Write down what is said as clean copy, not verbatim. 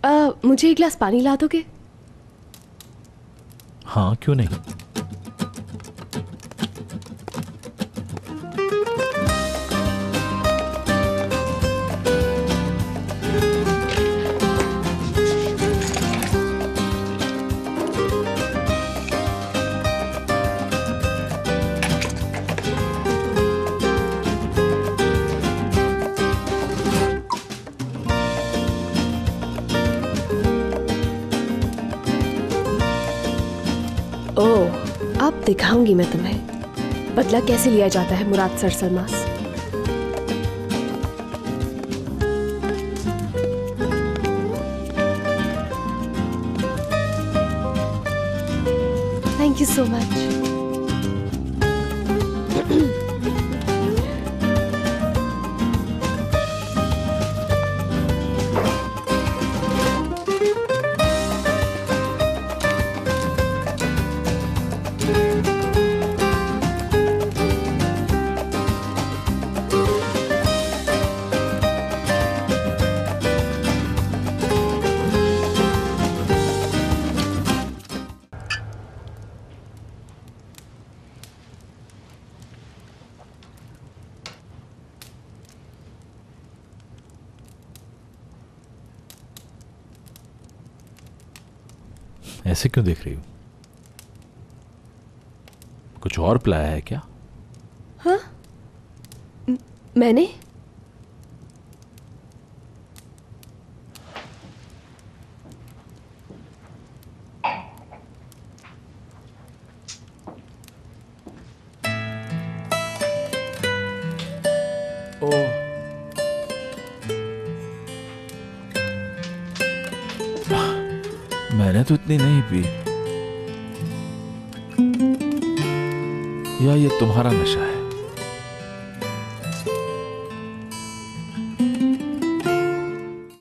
मुझे एक गिलास पानी ला दोगे? हाँ, क्यों नहीं। अब दिखाऊंगी मैं तुम्हें बदला कैसे लिया जाता है Murad sir Salmas. Thank you so much. ऐसे क्यों देख रही हो? कुछ और प्लाया है क्या? हाँ? मैंने? मैंने तो इतनी नहीं पी। या ये तुम्हारा नशा है?